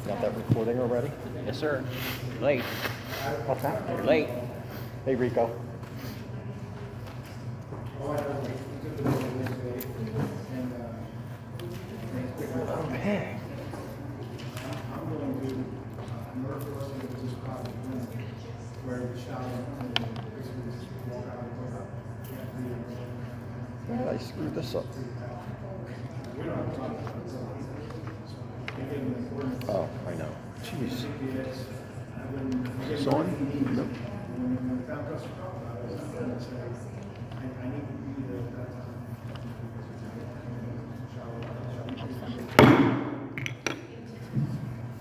Got that recording already? Yes, sir. Late. What's that? You're late. Hey, Rico. Okay. Yeah, I screwed this up. Oh, I know. Jeez. Is this on? Nope.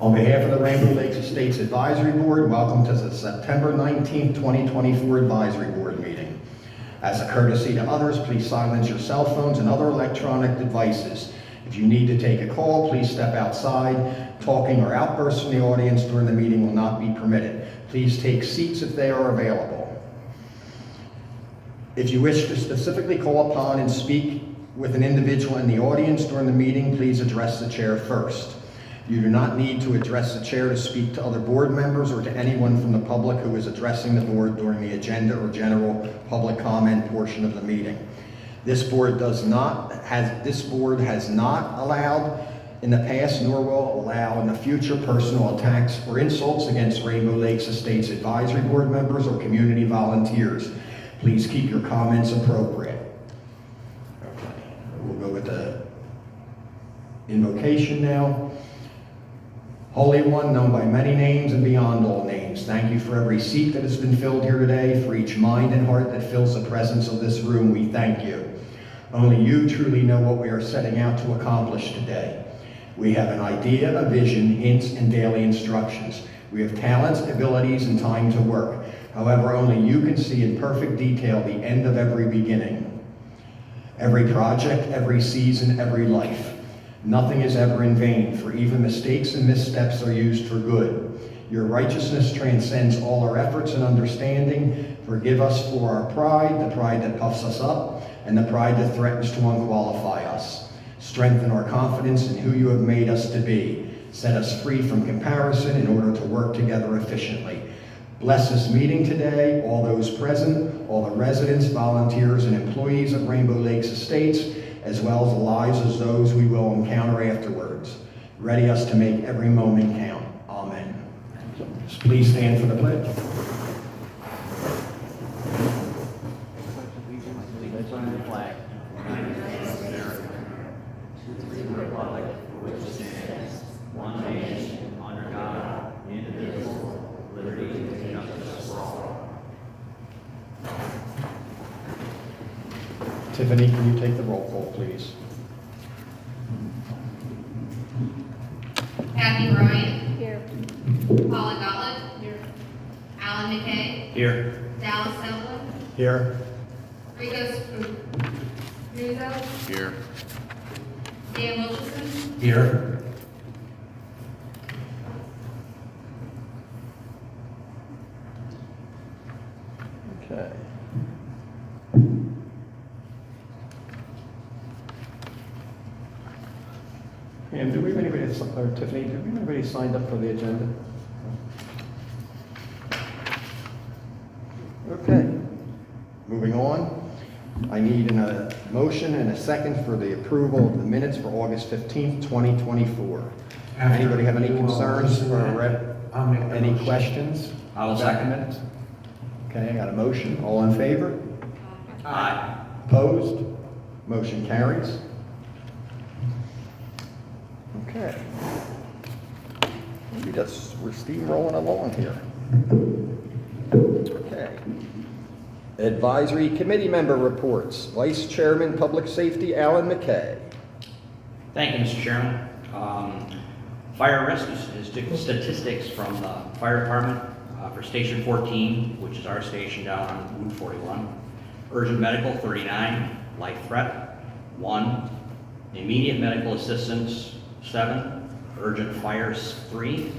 On behalf of the Rainbow Lakes Estates Advisory Board, welcome to the September 19th, 2024 Advisory Board meeting. As a courtesy to others, please silence your cell phones and other electronic devices. If you need to take a call, please step outside. Talking or outbursts from the audience during the meeting will not be permitted. Please take seats if they are available. If you wish to specifically call upon and speak with an individual in the audience during the meeting, please address the chair first. You do not need to address the chair to speak to other board members or to anyone from the public who is addressing the board during the agenda or general public comment portion of the meeting. This board has not allowed in the past, nor will allow in the future, personal attacks or insults against Rainbow Lakes Estates Advisory Board members or community volunteers. Please keep your comments appropriate. Okay, we'll go with the invocation now. Holy One, known by many names and beyond all names, thank you for every seat that has been filled here today, for each mind and heart that fills the presence of this room. We thank you. Only you truly know what we are setting out to accomplish today. We have an idea, a vision, hints, and daily instructions. We have talents, abilities, and time to work. However, only you can see in perfect detail the end of every beginning. Every project, every season, every life. Nothing is ever in vain, for even mistakes and missteps are used for good. Your righteousness transcends all our efforts and understanding. Forgive us for our pride, the pride that puffs us up, and the pride that threatens to unqualify us. Strengthen our confidence in who you have made us to be. Set us free from comparison in order to work together efficiently. Bless this meeting today, all those present, all the residents, volunteers, and employees of Rainbow Lakes Estates, as well as the lives of those we will encounter afterwards. Ready us to make every moment count. Amen. Please stand for the pledge. One nation, under God, indivisible, liberty and justice for all. Tiffany, can you take the roll call, please? Kathy Ryan. Here. Paula Gottlieb. Here. Alan McKay. Here. Dallas Silva. Here. Rico Scruzzo. Here. Dan Wilson. Here. Okay. And do we have anybody, or Tiffany, do we have anybody signed up for the agenda? Okay. Moving on. I need a motion and a second for the approval of the minutes for August 15th, 2024. Anybody have any concerns or any questions? I will about second. the minutes? Okay, I got a motion. All in favor? Aye. Opposed? Motion carries. Okay. Maybe we're steamrolling along here. Okay. Advisory Committee Member Reports. Vice Chairman, Public Safety, Alan McKay. Thank you, Mr. Chairman. Fire rescue statistics from the fire department for Station 14, which is our station down on Route 41. Urgent medical, 39. Life threat, 1. Immediate medical assistance, 7. Urgent fires, 3.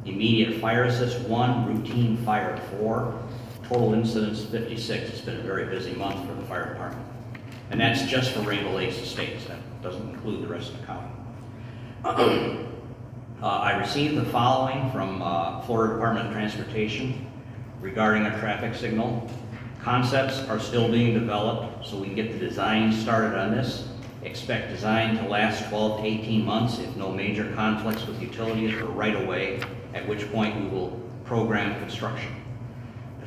Immediate fire assist, 1. Routine fire, 4. Total incidents, 56. It's been a very busy month for the fire department. And that's just for Rainbow Lakes Estates. That doesn't include the rest of the county. I received the following from Florida Department of Transportation regarding a traffic signal. Concepts are still being developed, so we can get the design started on this. Expect design to last 12 to 18 months if no major conflicts with utilities or right-of-way, at which point we will program construction.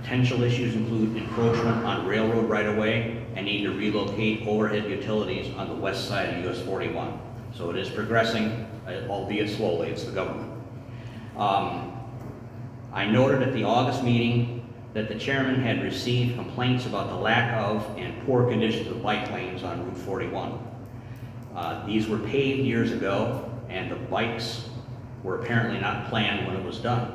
Potential issues include encroachment on railroad right-of-way and need to relocate overhead utilities on the west side of US 41. So it is progressing, albeit slowly. It's the government. I noted at the August meeting that the chairman had received complaints about the lack of and poor conditions of bike lanes on Route 41. These were paved years ago, and the bikes were apparently not planned when it was done.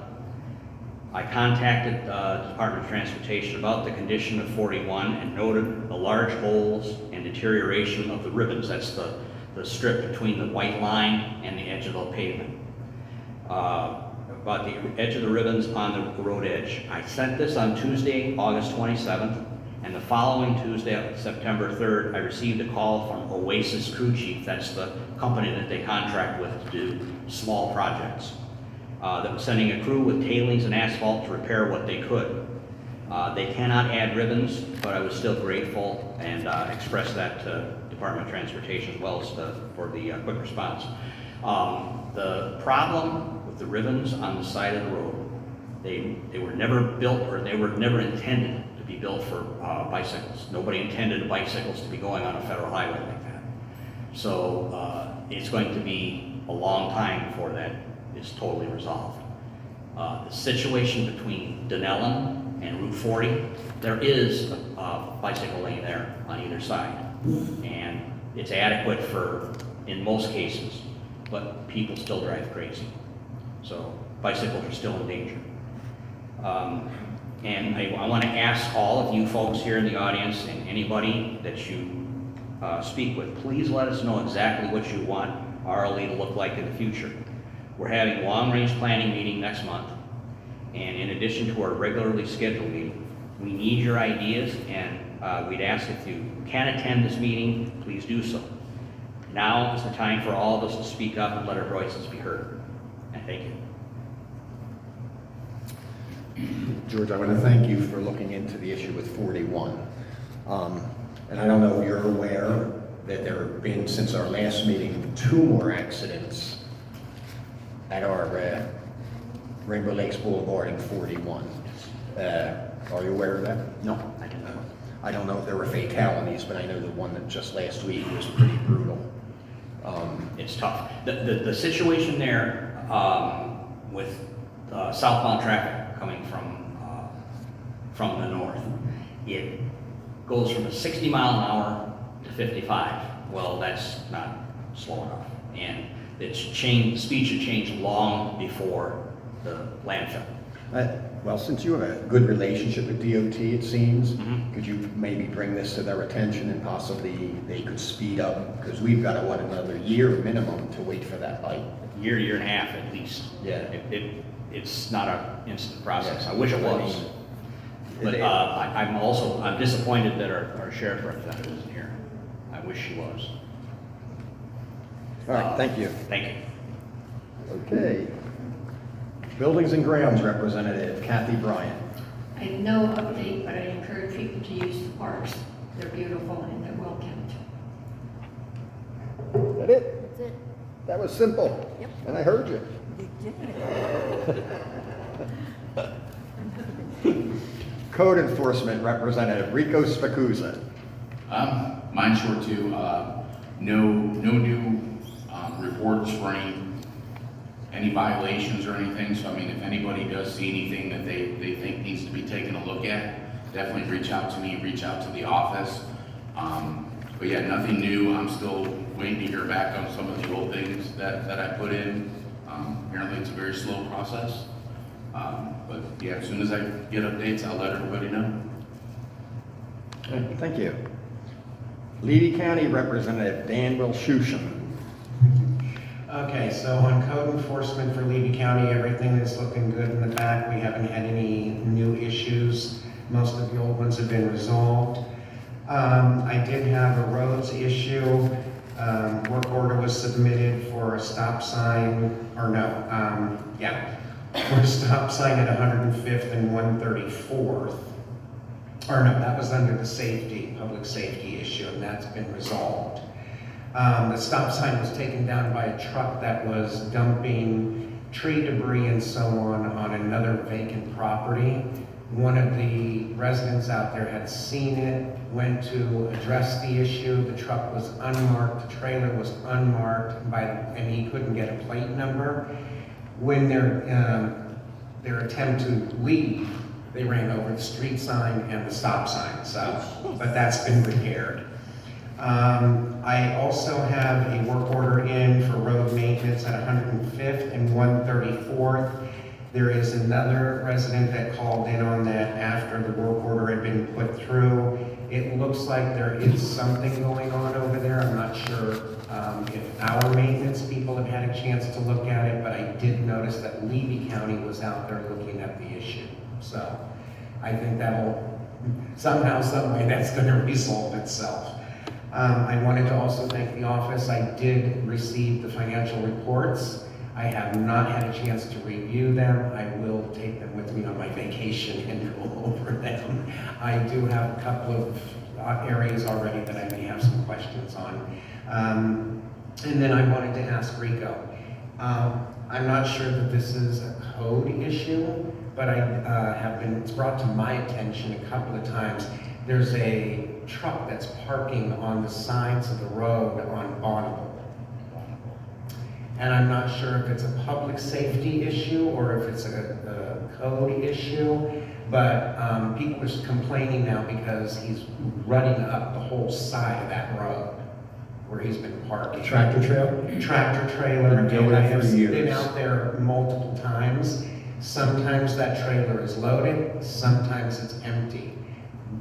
I contacted the Department of Transportation about the condition of 41 and noted the large holes and deterioration of the ribbons. That's the strip between the white line and the edge of the pavement. About the edge of the ribbons on the road edge. I sent this on Tuesday, August 27th, and the following Tuesday, September 3rd, I received a call from Oasis Crew Chief. That's the company that they contract with to do small projects. That was sending a crew with tailings and asphalt to repair what they could. They cannot add ribbons, but I was still grateful and expressed that to Department of Transportation as well as for the quick response. The problem with the ribbons on the side of the road, they were never built, or they were never intended to be built for bicycles. Nobody intended bicycles to be going on a federal highway like that. So it's going to be a long time before that is totally resolved. The situation between Dunellen and Route 40, there is a bicycle lane there on either side. And it's adequate for, in most cases, but people still drive crazy. So bicycles are still in danger. And I want to ask all of you folks here in the audience and anybody that you speak with, please let us know exactly what you want RLE to look like in the future. We're having a long-range planning meeting next month, and in addition to our regularly scheduled meeting, we need your ideas, and we'd ask if you can attend this meeting, please do so. Now is the time for all of us to speak up and let our voices be heard. And thank you. George, I want to thank you for looking into the issue with 41. And I don't know if you're aware that there have been, since our last meeting, 2 more accidents at our Rainbow Lakes Boulevard in 41. Are you aware of that? No, I didn't know. I don't know if there were fatalities, but I know the one that just last week was pretty brutal. It's tough. The situation there with southbound traffic coming from the north, it goes from a 60 mile an hour to 55. Well, that's not slow enough. And it's changed, speed should change long before the landfill. Well, since you have a good relationship with DOT, it seems, Mhm. could you maybe bring this to their attention and possibly they could speed up? Because we've got, another year minimum to wait for that light. Year and a half at least. Yeah. It's not an instant process. Yeah. I wish it I was. mean, But I'm disappointed that our sheriff representative isn't here. I wish she was. All right, thank you. Thank you. Okay. Buildings and Grounds Representative Kathy Bryant. I have no update, but I encourage people to use the parks. They're beautiful and they're well kept. Is that it? That's it. That was simple. Yep. And I heard you. Code Enforcement Representative Rico Spacuzza. Mine's short too. No new reports for any violations or anything. So I mean, if anybody does see anything that they think needs to be taken a look at, definitely reach out to me, reach out to the office. But yeah, nothing new. I'm still waiting to hear back on some of the old things that I put in. Apparently it's a very slow process. But yeah, as soon as I get updates, I'll let everybody know. Thank you. Levy County Representative Dan Wilshushan. Okay, so on code enforcement for Levy County, everything is looking good in the back. We haven't had any new issues. Most of the old ones have been resolved. I did have a roads issue. Work order was submitted for a stop sign, or no, for a stop sign at 105th and 134th. Or no, that was under the public safety issue, and that's been resolved. The stop sign was taken down by a truck that was dumping tree debris and so on another vacant property. One of the residents out there had seen it, went to address the issue. The truck was unmarked, the trailer was unmarked, and he couldn't get a plate number. When their attempt to leave, they ran over the street sign and the stop sign, but that's been repaired. I also have a work order in for road maintenance at 105th and 134th. There is another resident that called in on that after the work order had been put through. It looks like there is something going on over there. I'm not sure if our maintenance people have had a chance to look at it, but I did notice that Levy County was out there looking at the issue. So I think that'll, somehow, some way, that's going to resolve itself. I wanted to also thank the office. I did receive the financial reports. I have not had a chance to review them. I will take them with me on my vacation and go over them. I do have a couple of areas already that I may have some questions on. And then I wanted to ask Rico. I'm not sure that this is a code issue, but it's brought to my attention a couple of times. There's a truck that's parking on the sides of the road on Bonneville. And I'm not sure if it's a public safety issue or if it's a code issue, but people are complaining now because he's running up the whole side of that road where he's been parking. Tractor trailer? Tractor trailer, Been doing and I it for have years. been out there multiple times. Sometimes that trailer is loaded, sometimes it's empty.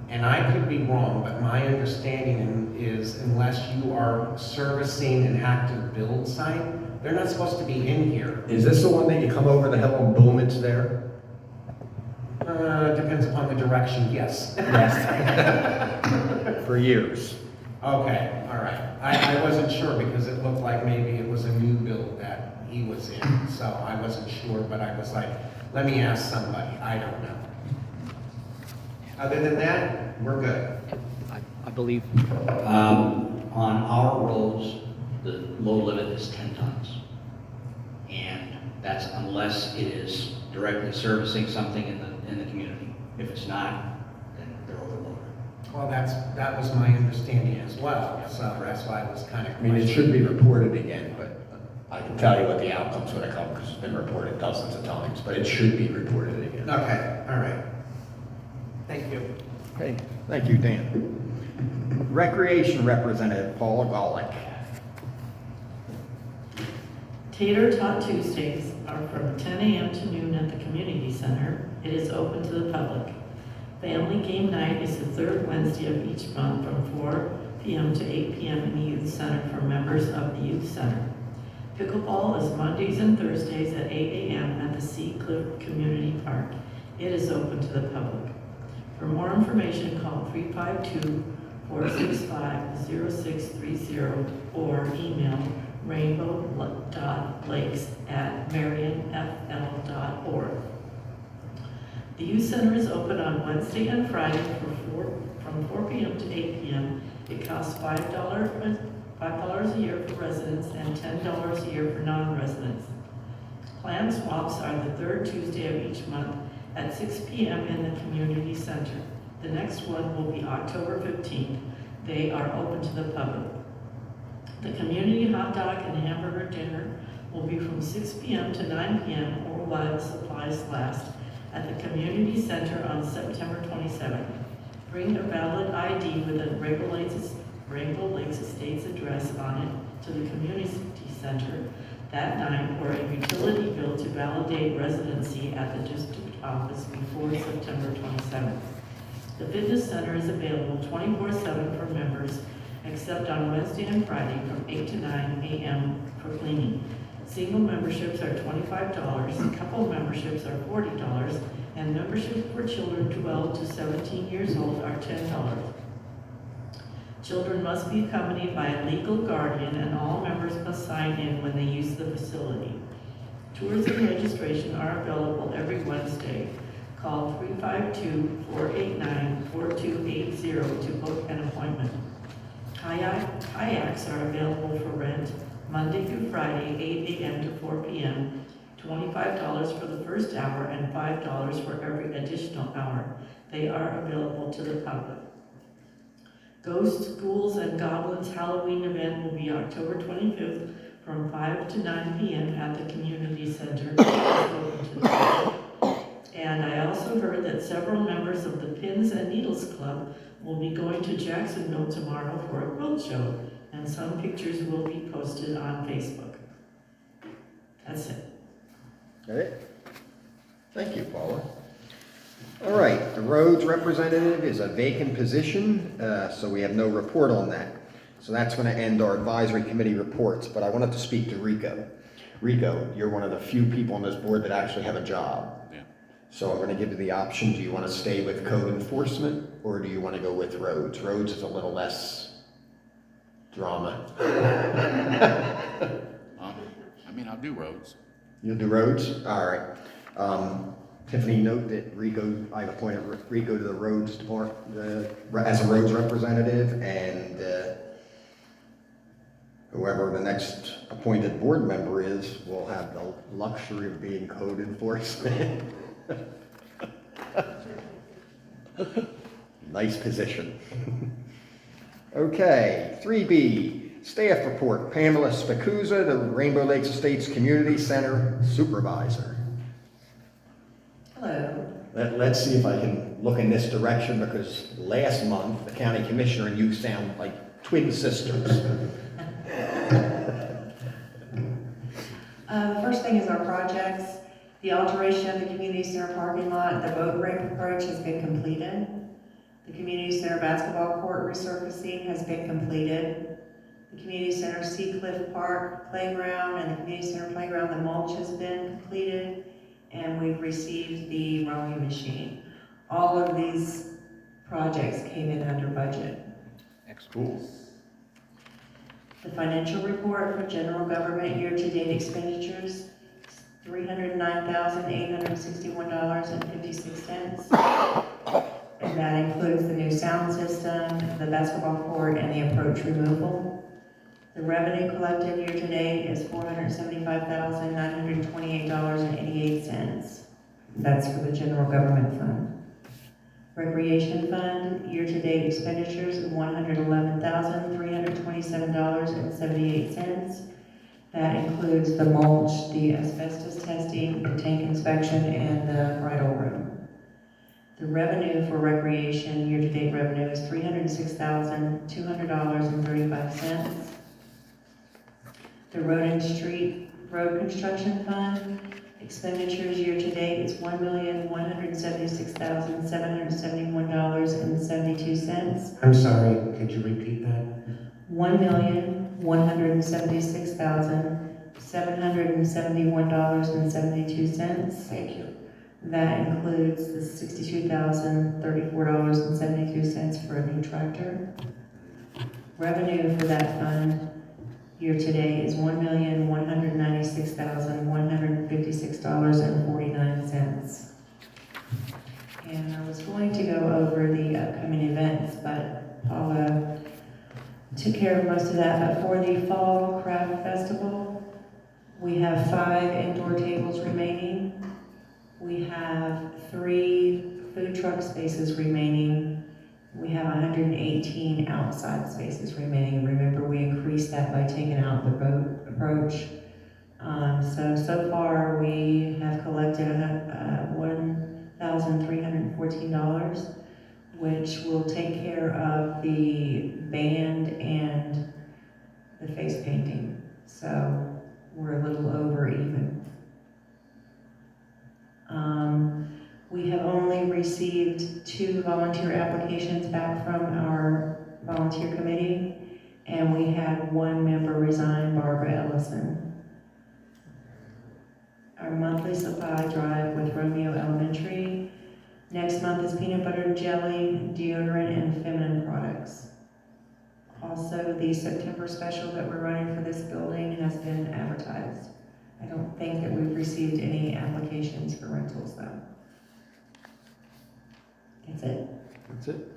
And I could be wrong, but my understanding is unless you are servicing an active build site, they're not supposed to be in here. Is this the one that you come over the hill and boom, it's there? Depends upon the direction, yes. For years. Okay, all right. I wasn't sure because it looked like maybe it was a new build that he was in, so I wasn't sure, but I was like, let me ask somebody, I don't know. Other than that, we're good. I believe on our roads, the load limit is 10 tons. And that's unless it is directly servicing something in the community. If it's not, then they're overloaded. Well, that was my understanding as well, so that's why I was kind of I mean, it should be reported again, but I can tell you what the outcome's gonna come, because it's been reported dozens of times, but it should be reported again. Okay, all right. Thank you. Okay, thank you, Dan. Recreation Representative Paula Golick. Tater Tot Tuesdays are from 10 a.m. to noon at the community center. It is open to the public. Family game night is the third Wednesday of each month from 4 p.m. to 8 p.m. in the youth center for members of the youth center. Pickleball is Mondays and Thursdays at 8 a.m. at the Sea Cliff Community Park. It is open to the public. For more information, call 352-465-0630 or email rainbow.lakes@marionfl.org. The youth center is open on Wednesday and Friday from 4 p.m. to 8 p.m. It costs $5 a year for residents and $10 a year for non-residents. Plan swaps are the third Tuesday of each month at 6 p.m. in the community center. The next one will be October 15th. They are open to the public. The community hot dog and hamburger dinner will be from 6 p.m. to 9 p.m. or while supplies last at the community center on September 27th. Bring a valid ID with a Rainbow Lakes Estates address on it to the community center that night or a utility bill to validate residency at the district office before September 27th. The fitness center is available 24/7 for members except on Wednesday and Friday from 8 to 9 a.m. for cleaning. Single memberships are $25, couple memberships are $40, and memberships for children 12 to 17 years old are $10. Children must be accompanied by a legal guardian, and all members must sign in when they use the facility. Tours and registration are available every Wednesday. Call 352-489-4280 to book an appointment. Kayaks are available for rent Monday through Friday, 8 a.m. to 4 p.m., $25 for the first hour and $5 for every additional hour. They are available to the public. Ghosts, Ghouls, and Goblins Halloween event will be October 25th from 5 to 9 p.m. at the community center. And I also heard that several members of the Pins and Needles Club will be going to Jacksonville tomorrow for a quilt show, and some pictures will be posted on Facebook. That's it. Got it? Thank you, Paula. All right, the roads representative is a vacant position, so we have no report on that. So that's going to end our advisory committee reports, but I wanted to speak to Rico. Rico, you're one of the few people on this board that actually have a job. Yeah. So I'm going to give you the option. Do you want to stay with code enforcement, or do you want to go with roads? Roads is a little less drama. I mean, I'll do roads. You'll do roads? All right. Tiffany, note that I've appointed Rico to the roads department as a roads representative, and whoever the next appointed board member is will have the luxury of being code enforcement. Nice position. Okay, 3B, staff report. Pamela Spacuzza, the Rainbow Lakes Estates Community Center Supervisor. Hello. Let's see if I can look in this direction, because last month, the county commissioner and you sound like twin sisters. The first thing is our projects. The alteration of the community center parking lot, the boat ramp approach has been completed. The community center basketball court resurfacing has been completed. The community center Seacliff Park playground and the community center playground, the mulch has been completed. And we've received the rowing machine. All of these projects came in under budget. Cool. The financial report for general government year-to-date expenditures, $309,861.56. And that includes the new sound system, the basketball court, and the approach removal. The revenue collected year-to-date is $475,928.88. That's for the general government fund. Recreation fund, year-to-date expenditures of $111,327.78. That includes the mulch, the asbestos testing, the tank inspection, and the bridal room. The revenue for recreation, year-to-date revenue is $306,200.35. The road and street road construction fund, expenditures year-to-date is $1,176,771.72. I'm sorry, could you repeat that? $1,176,771.72. Thank you. That includes the $62,034.72 for a new tractor. Revenue for that fund year-to-date is $1,196,156.49. And I was going to go over the upcoming events, but Paula took care of most of that. But for the Fall Craft Festival, we have 5 indoor tables remaining. We have 3 food truck spaces remaining. We have 118 outside spaces remaining. Remember, we increased that by taking out the boat approach. So far, we have collected $1,314, which will take care of the band and the face painting. So we're a little over even. We have only received 2 volunteer applications back from our volunteer committee, and we had 1 member resign, Barbara Ellison. Our monthly supply drive with Romeo Elementary. Next month is peanut butter and jelly, deodorant, and feminine products. also the September special that we're running for this building has been advertised. I don't think that we've received any applications for rentals though. That's it. That's it.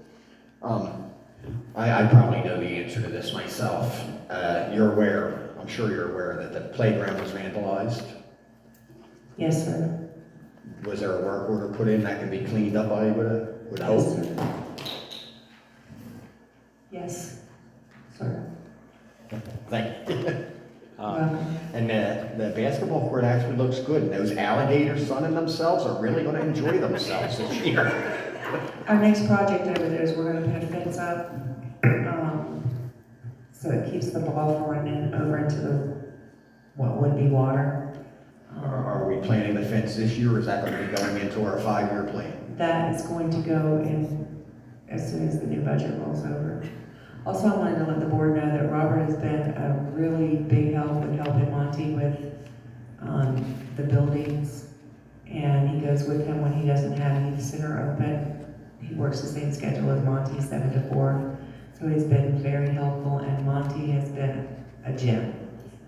I probably know the answer to this myself. I'm sure you're aware that the playground was vandalized. Yes, sir. Was there a work order put in that can be cleaned up, I would Yes, hope? sir. Yes, sir. Thank you. Welcome. And the basketball court actually looks good. And those alligators sunning themselves are really gonna enjoy themselves this year. Our next project over there is we're gonna put a fence up, so it keeps the ball from running over into what would be water. Are we planning the fence this year, or is that gonna be going into our 5-year plan? That is going to go in as soon as the new budget rolls over. Also, I wanted to let the board know that Robert has been a really big help in helping Monty with the buildings. And he goes with him when he doesn't have the center open. He works the same schedule as Monty, 7 to 4. So he's been very helpful, and Monty has been a gem.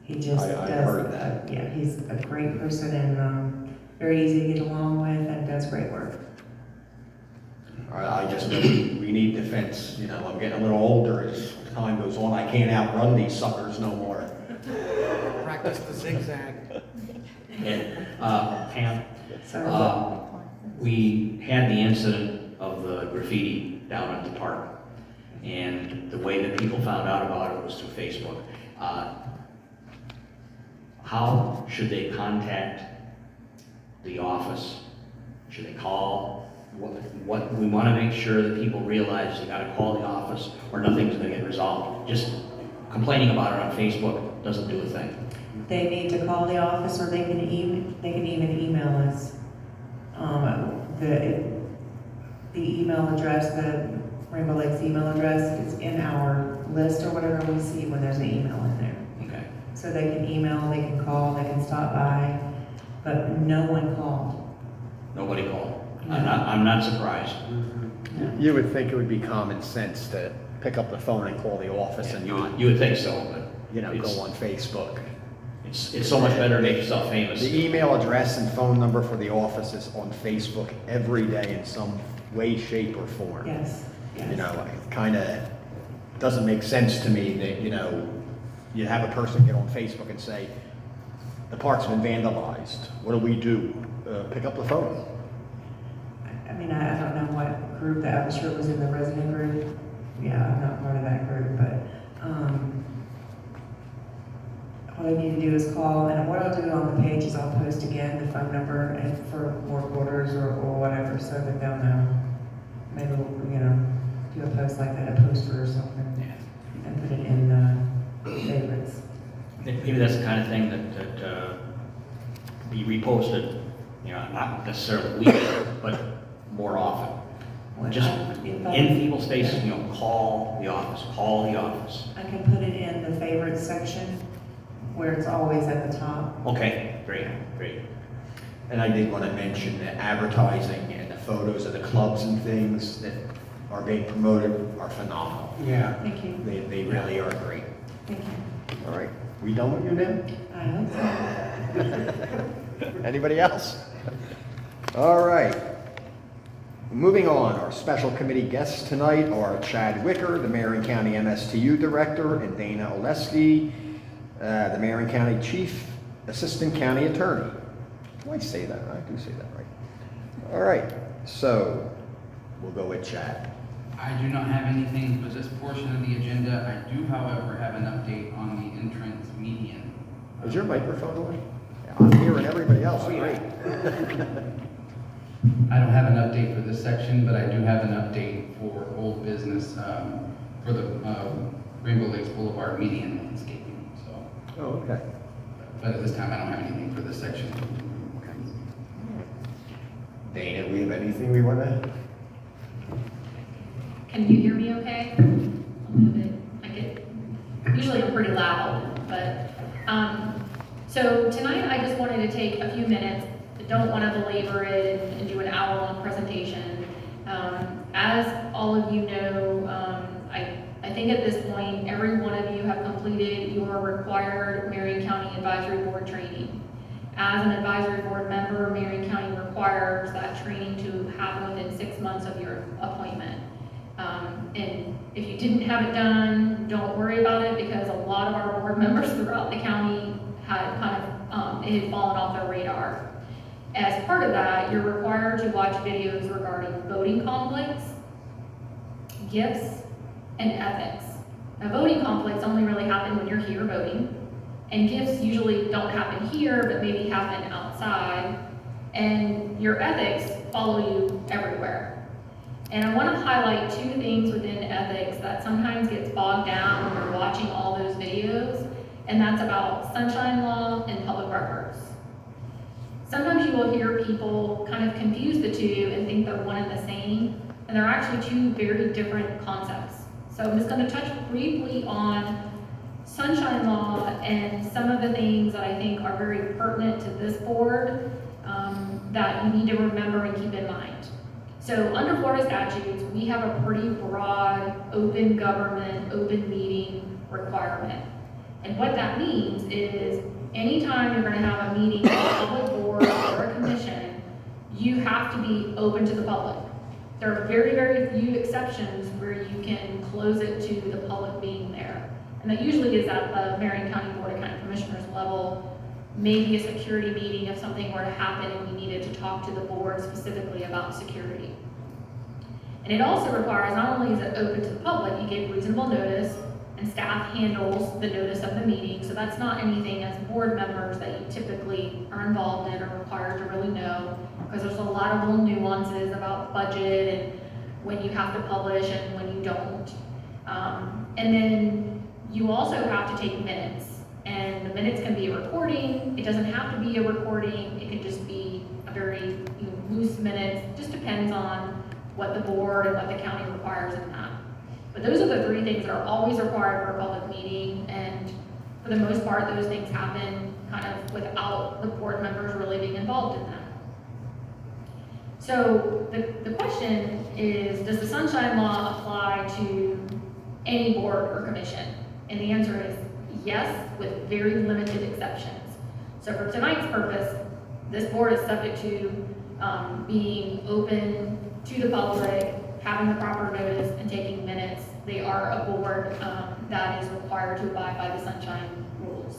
He just I does. heard that. Yeah, he's a great person and very easy to get along with and does great work. I just know we need the fence. You know, I'm getting a little older as time goes on. I can't outrun these suckers no more. Practice the zigzag. And, Pam, So, we had the incident of the graffiti down at the park, and the way that people found out about it was through Facebook. How should they contact the office? Should they call? What we want to make sure that people realize they got to call the office, or nothing's going to get resolved. Just complaining about it on Facebook doesn't do a thing. they need to call the office, or they can even email us. The email address, the Rainbow Lakes email address is in our list or whatever we see when there's an email in there. Okay. So they can email, they can call, they can stop by, but no one called. Nobody called. No. I'm not surprised. You would think it would be common sense to pick up the phone and call the office and You would think so, but go on Facebook. it's so much better to make yourself famous. The email address and phone number for the office is on Facebook every day in some way, shape, or form. Yes, yes. It kind of doesn't make sense to me that, you have a person get on Facebook and say, the park's been vandalized. What do we do? Pick up the phone. I mean, I don't know what group that, I'm sure it was in the resident group. Yeah, I'm not part of that group, but, all they need to do is call, and what I'll do on the page is I'll post again the phone number and for work orders or whatever, so that they'll know. Maybe we'll, do a post like that, a poster or something, and put it in the favorites. Maybe that's the kind of thing that be reposted, not necessarily weekly, but more often. Just in people's faces, call the office. I can put it in the favorites section where it's always at the top. Okay, great. And I did want to mention that advertising and the photos of the clubs and things that are being promoted are phenomenal. Yeah. Thank you. They really are great. Thank you. All right, we done with you now? I hope so. Anybody else? All right. Moving on, our special committee guests tonight are Chad Wicker, the Marion County MSTU Director, and Dana Oleski, the Marion County Chief Assistant County Attorney. Do I say that? I do say that right. All right, so we'll go with Chad. I do not have anything for this portion of the agenda. I do, however, have an update on the entrance median. Is your microphone on? Yeah, I'm hearing everybody else, great. I don't have an update for this section, but I do have an update for old business, for the Rainbow Lakes Boulevard median landscaping, so. Oh, okay. But at this time, I don't have anything for this section. Dana, we have anything we want to? Can you hear me okay? A little bit. Usually I'm pretty loud, but, so tonight I just wanted to take a few minutes. I don't want to belabor it and do an hour-long presentation. As all of you know, I I think at this point, every one of you have completed your required Marion County Advisory Board training. As an advisory board member, Marion County requires that training to happen within 6 months of your appointment. And if you didn't have it done, don't worry about it, because a lot of our board members throughout the county had it had fallen off their radar. As part of that, you're required to watch videos regarding voting conflicts, gifts, and ethics. Now, voting conflicts only really happen when you're here voting, and gifts usually don't happen here, but maybe happen outside, and your ethics follow you everywhere. And I want to highlight 2 things within ethics that sometimes gets bogged down when you're watching all those videos, and that's about sunshine law and public records. Sometimes you will hear people kind of confuse the 2 and think they're one and the same, and they're actually 2 very different concepts. So I'm just going to touch briefly on sunshine law and some of the things that I think are very pertinent to this board that you need to remember and keep in mind. So under Florida statutes, we have a pretty broad open government, open meeting requirement. And what that means is anytime you're going to have a meeting with a public board or a commission, you have to be open to the public. There are very, very few exceptions where you can close it to the public being there. And that usually is at the Marion County Board of County Commissioners level, maybe a security meeting if something were to happen and we needed to talk to the board specifically about security. And it also requires, not only is it open to the public, you give reasonable notice, and staff handles the notice of the meeting, so that's not anything as board members that you typically are involved in or required to really know, because there's a lot of little nuances about budget and when you have to publish and when you don't. And then you also have to take minutes, and the minutes can be a recording. It doesn't have to be a recording. It can just be a very loose minutes. It just depends on what the board and what the county requires in that. But those are the 3 things that are always required for a public meeting, and for the most part, those things happen kind of without the board members really being involved in them. So the question is, does the sunshine law apply to any board or commission? And the answer is yes, with very limited exceptions. So for tonight's purpose, this board is subject to being open to the public, having the proper notice, and taking minutes. They are a board that is required to abide by the sunshine rules.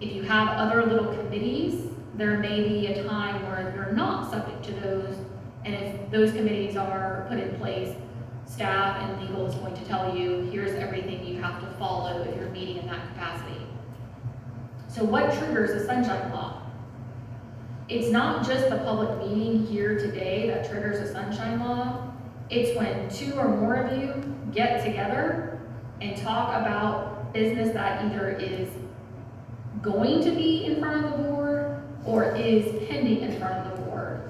If you have other little committees, there may be a time where you're not subject to those, and if those committees are put in place, staff and legal is going to tell you, here's everything you have to follow if you're meeting in that capacity. So what triggers the sunshine law? It's not just the public meeting here today that triggers a sunshine law. It's when 2 or more of you get together and talk about business that either is going to be in front of the board or is pending in front of the board.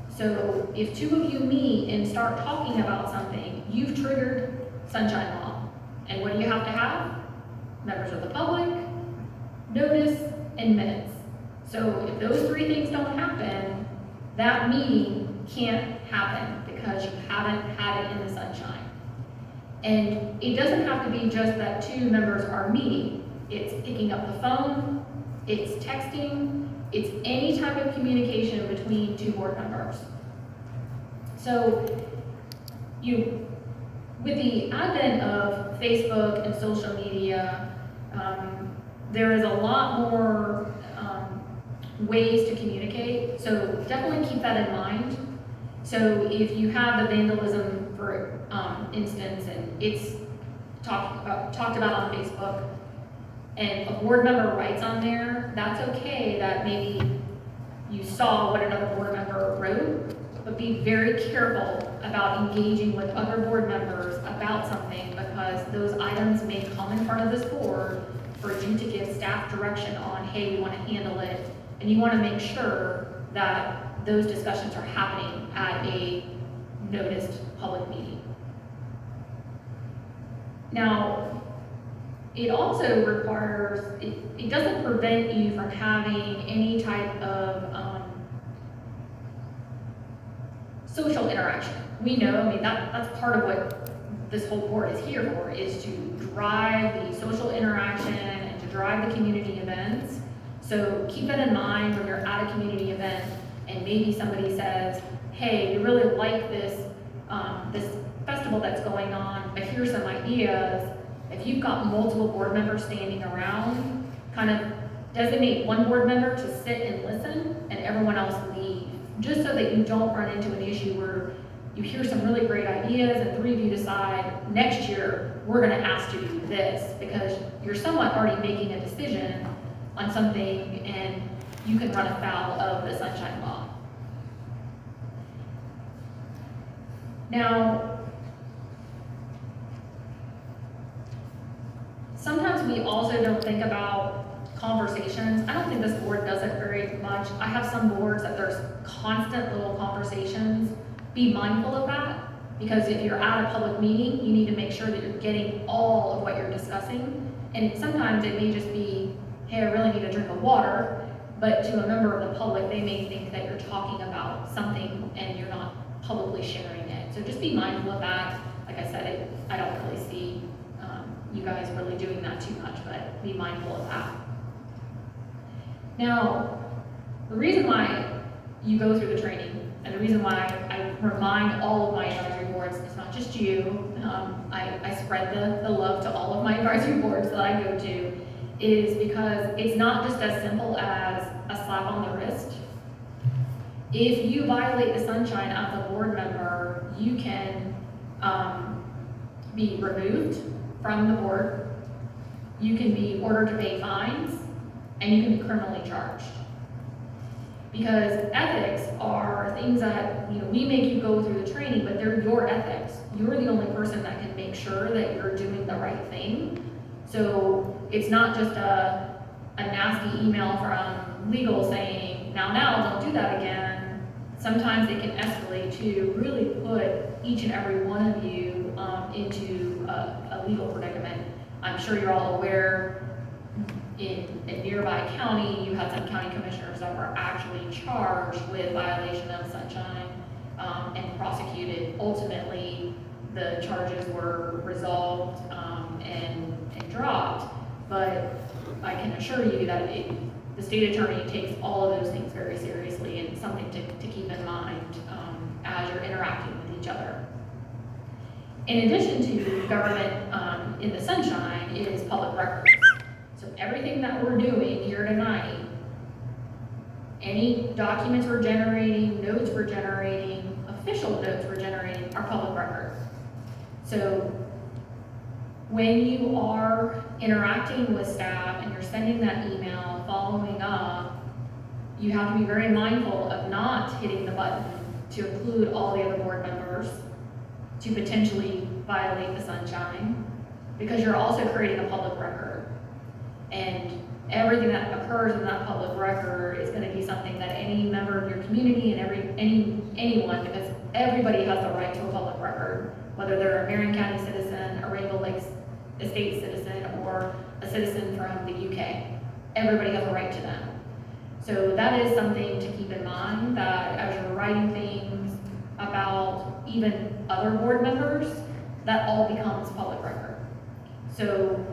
So if 2 of you meet and start talking about something, you've triggered sunshine law. And what do you have to have? Members of the public, notice, and minutes. So if those 3 things don't happen, that meeting can't happen because you haven't had it in the sunshine. And it doesn't have to be just that 2 members are meeting. It's picking up the phone, it's texting, it's any type of communication between 2 board members. So with the advent of Facebook and social media, there is a lot more ways to communicate, so definitely keep that in mind. So if you have the vandalism, for instance, and it's talked about on Facebook, and a board member writes on there, that's okay that maybe you saw what another board member wrote, but be very careful about engaging with other board members about something, because those items may come in front of this board for you to give staff direction on, hey, we want to handle it, and you want to make sure that those discussions are happening at a noticed public meeting. Now, it also requires, it doesn't prevent you from having any type of social interaction. We know, I mean, that's part of what this whole board is here for, is to drive the social interaction and to drive the community events. So keep that in mind when you're at a community event and maybe somebody says, hey, we really like this, this festival that's going on, but here's some ideas. If you've got multiple board members standing around, kind of designate one board member to sit and listen and everyone else leave, just so that you don't run into an issue where you hear some really great ideas and three of you decide next year we're going to ask you to do this, because you're somewhat already making a decision on something and you can run afoul of the sunshine law. Now, sometimes we also don't think about conversations. I don't think this board does it very much. I have some boards that there's constant little conversations. Be mindful of that, because if you're at a public meeting, you need to make sure that you're getting all of what you're discussing. And sometimes it may just be, hey, I really need a drink of water, but to a member of the public, they may think that you're talking about something and you're not publicly sharing it. So just be mindful of that. Like I said, I don't really see you guys really doing that too much, but be mindful of that. Now, the reason why you go through the training and the reason why I remind all of my advisory boards, it's not just you, I spread the love to all of my advisory boards that I go to, is because it's not just as simple as a slap on the wrist. If you violate the sunshine as a board member, you can be removed from the board, you can be ordered to pay fines, and you can be criminally charged. Because ethics are things that, we make you go through the training, but they're your ethics. You're the only person that can make sure that you're doing the right thing. So it's not just a nasty email from legal saying, now, don't do that again. Sometimes it can escalate to really put each and every one of you into a legal predicament. I'm sure you're all aware in a nearby county, you had some county commissioners that were actually charged with violation of sunshine and prosecuted. Ultimately, the charges were resolved and dropped, but I can assure you that the state attorney takes all of those things very seriously, and it's something to keep in mind as you're interacting with each other. In addition to government in the sunshine is public records. So everything that we're doing here tonight, any documents we're generating, notes we're generating, official notes we're generating are public records. So when you are interacting with staff and you're sending that email, following up, you have to be very mindful of not hitting the button to include all the other board members to potentially violate the sunshine, because you're also creating a public record. And everything that occurs in that public record is going to be something that any member of your community and anyone, because everybody has the right to a public record, whether they're a Marion County citizen, a Rainbow Lakes Estate citizen, or a citizen from the UK. Everybody has a right to them. So that is something to keep in mind, that as you're writing things about even other board members, that all becomes public record. So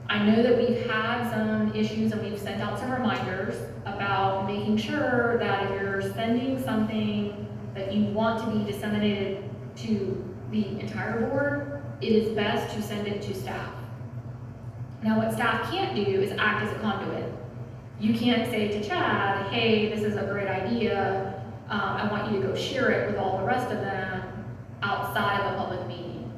I know that we've had some issues and we've sent out some reminders about making sure that if you're sending something that you want to be disseminated to the entire board, it is best to send it to staff. Now, what staff can't do is act as a conduit. You can't say to Chad, hey, this is a great idea, I want you to go share it with all the rest of them outside of a public meeting.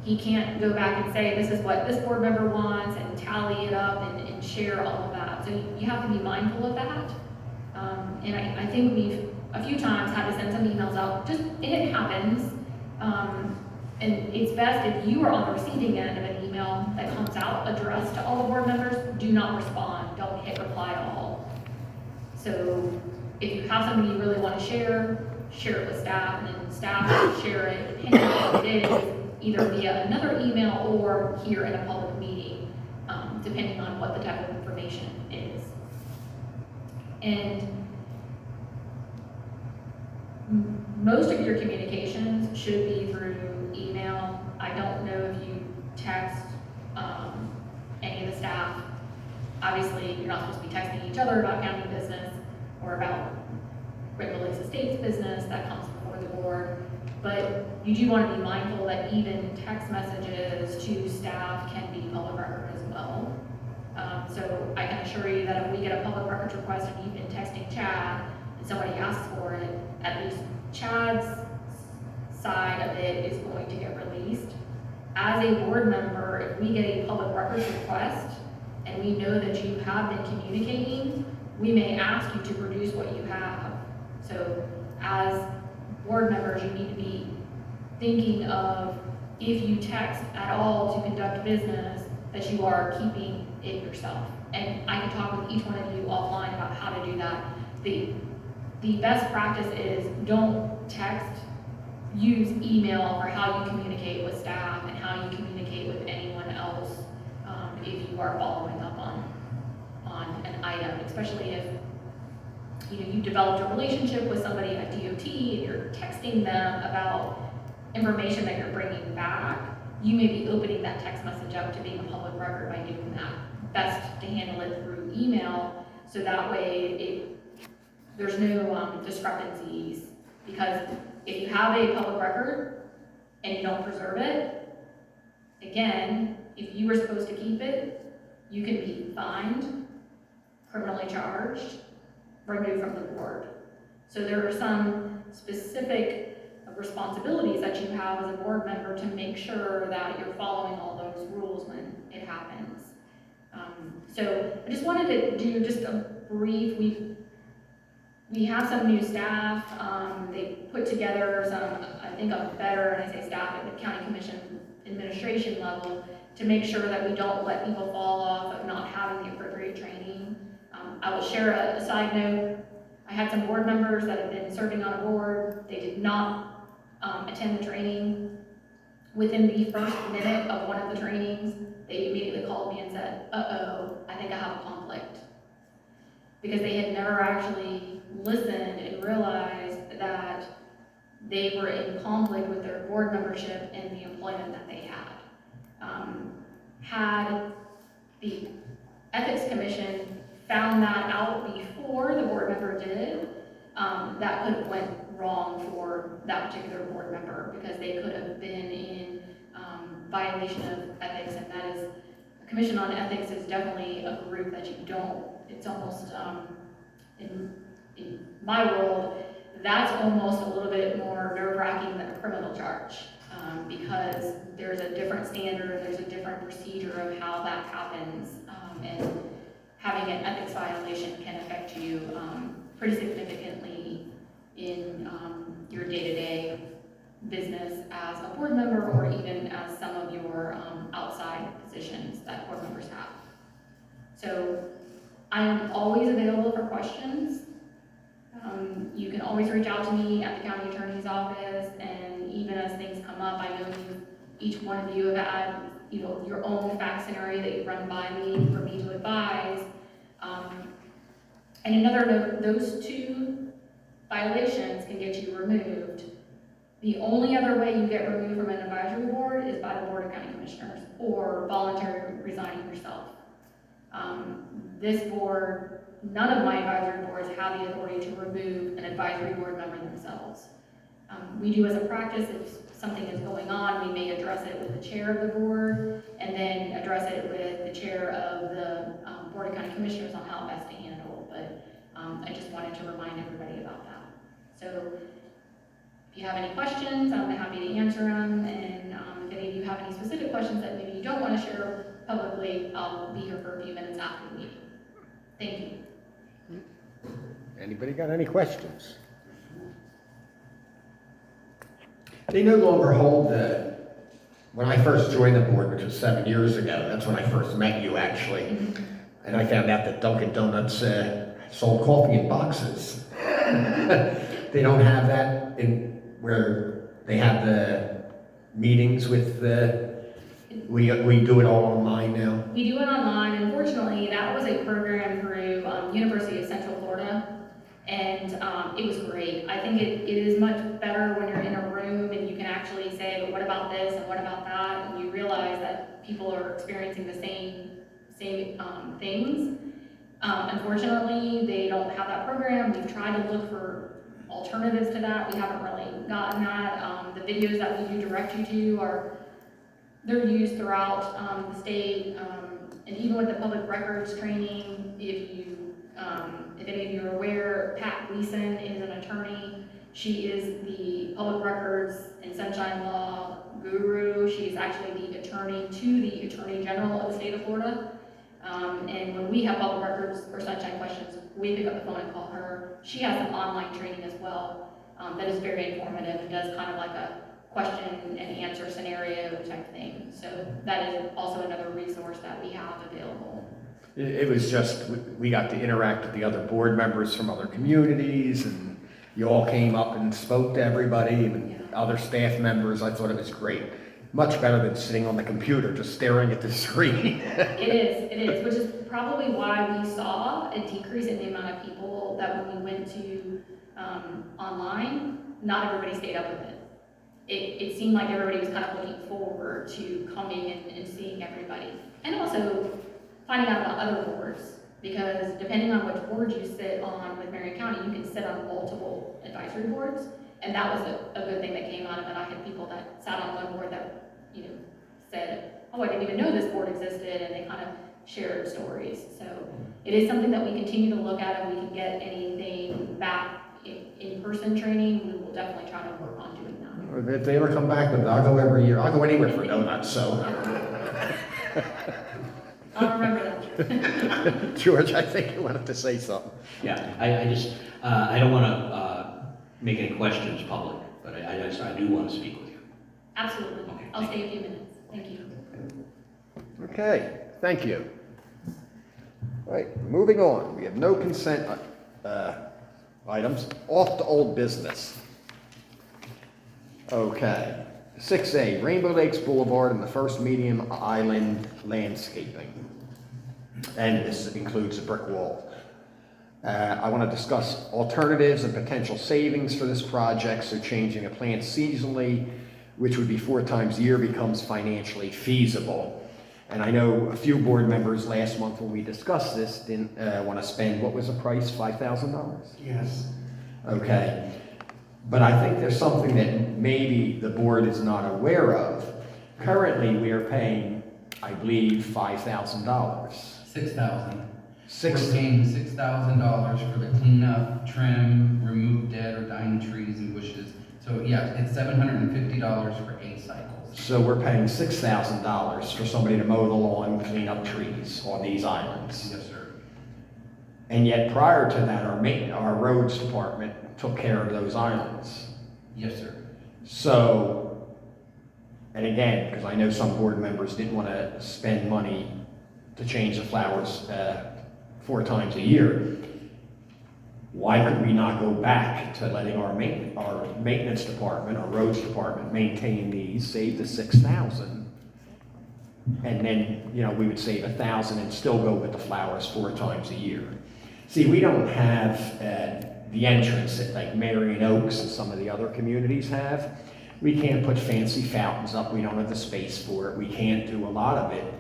He can't go back and say, this is what this board member wants, and tally it up and share all of that. So you have to be mindful of that. And I think we've a few times had to send some emails out, and it happens. And it's best if you are on the receiving end of an email that comes out addressed to all the board members, do not respond, don't hit reply all. So if you have something you really want to share it with staff, and then staff will share it, depending on what it is, either via another email or here in a public meeting, depending on what the type of information is. And most of your communications should be through email. I don't know if you text any of the staff. Obviously, you're not supposed to be texting each other about county business or about Rainbow Lakes Estates business. That comes before the board. But you do want to be mindful that even text messages to staff can be public record as well. So I can assure you that if we get a public records request and you've been texting Chad and somebody asks for it, at least Chad's side of it is going to get released. As a board member, if we get a public records request and we know that you have been communicating, we may ask you to produce what you have. So as board members, you need to be thinking of, if you text at all to conduct business, that you are keeping it yourself. And I can talk with each one of you offline about how to do that. The best practice is don't text, use email for how you communicate with staff and how you communicate with anyone else if you are following up on an item, especially if you developed a relationship with somebody at DOT and you're texting them about information that you're bringing back. You may be opening that text message up to being a public record by doing that. Best to handle it through email, so that way there's no discrepancies. Because if you have a public record and you don't preserve it, again, if you were supposed to keep it, you can be fined, criminally charged, removed from the board. So there are some specific responsibilities that you have as a board member to make sure that you're following all those rules when it happens. So I just wanted to do just a brief, we have some new staff. They put together some, I think, a better, and I say staff at the county commission administration level, to make sure that we don't let people fall off of not having the appropriate training. I will share a side note. I had some board members that have been serving on a board. They did not attend the training. Within the first minute of one of the trainings, they immediately called me and said, uh-oh, I think I have a conflict. Because they had never actually listened and realized that they were in conflict with their board membership and the employment that they had. Had the Ethics Commission found that out before the board member did, that could have went wrong for that particular board member, because they could have been in violation of ethics, and that is, the Commission on Ethics is definitely a group that you don't, it's almost, in my world, that's almost a little bit more nerve-wracking than a criminal charge, because there's a different standard, there's a different procedure of how that happens, and having an ethics violation can affect you pretty significantly in your day-to-day business as a board member, or even as some of your outside positions that board members have. So I am always available for questions. You can always reach out to me at the county attorney's office, and even as things come up, I know each one of you have had your own fact scenario that you run by me for me to advise. And another note, those two violations can get you removed. The only other way you get removed from an advisory board is by the Board of County Commissioners, or voluntarily resigning yourself. This board, none of my advisory boards have the authority to remove an advisory board member themselves. We do as a practice, if something is going on, we may address it with the chair of the board, and then address it with the chair of the Board of County Commissioners on how best to handle. But I just wanted to remind everybody about that. So if you have any questions, I'm happy to answer them, and if any of you have any specific questions that maybe you don't want to share publicly, I'll be here for a few minutes after the meeting. Thank you. Anybody got any questions? They no longer hold the, when I first joined the board, which was 7 years ago, that's when I first met you actually, and I found out that Dunkin' Donuts sold coffee in boxes. They don't have that in where they have the meetings with the, we do it all online now. We do it online. Unfortunately, that was a program through University of Central Florida, And it was great. I think it is much better when you're in a room and you can actually say, but what about this and what about that? And you realize that people are experiencing the same things. Unfortunately, they don't have that program. We've tried to look for alternatives to that. We haven't really gotten that. The videos that we do direct you to they're used throughout the state. And even with the public records training, if any of you are aware, Pat Gleason is an attorney. She is the public records and sunshine law guru. She's actually the attorney to the Attorney General of the state of Florida. And when we have public records or sunshine questions, we pick up the phone and call her. She has some online training as well that is very informative and does kind of like a question and answer scenario type thing. So that is also another resource that we have available. It was just, we got to interact with the other board members from other communities, and you all came up and spoke to everybody, and other staff members. I thought it was great. Much better than sitting on the computer, just staring at the screen. It is, which is probably why we saw a decrease in the amount of people that when we went to online, not everybody stayed up with it. It seemed like everybody was kind of looking forward to coming and seeing everybody. And also finding out about other boards, because depending on which board you sit on with Marion County, you can sit on multiple advisory boards. And that was a good thing that came out of it. I had people that sat on one board that, said, oh, I didn't even know this board existed, and they kind of shared stories. So it is something that we continue to look at. If we can get anything back in-person training, we will definitely try to work on doing that. If they ever come back with it, I'll go every year. I'll go anywhere for donuts, so. I'll remember that. George, I think you wanted to say something. Yeah, I don't want to make any questions public, but I do want to speak with you. Absolutely. Okay, I'll stay a few minutes. Thank you. Okay, thank you. All right, moving on. We have no consent items. Off to old business. Okay. 6A, Rainbow Lakes Boulevard and the First Medium Island landscaping. And this includes a brick wall. I want to discuss alternatives and potential savings for this project, so changing a plant seasonally, which would be 4 times a year, becomes financially feasible. And I know a few board members last month when we discussed this didn't want to spend, what was the price, $5,000? Yes. Okay. But I think there's something that maybe the board is not aware of. Currently, we are paying, I believe, $5,000. $6,000. Six. We're paying $6,000 for the cleanup, trim, remove dead or dying trees and bushes. So yeah, it's $750 for 8 cycles. So we're paying $6,000 for somebody to mow the lawn, clean up trees on these islands. Yes, sir. And yet prior to that, our roads department took care of those islands. Yes, sir. So, and again, because I know some board members didn't want to spend money to change the flowers 4 times a year, why could we not go back to letting our maintenance department, our roads department maintain these, save the $6,000, and then, we would save $1,000 and still go with the flowers 4 times a year. See, we don't have the entrance that like Marion Oaks and some of the other communities have. We can't put fancy fountains up. We don't have the space for it. We can't do a lot of it.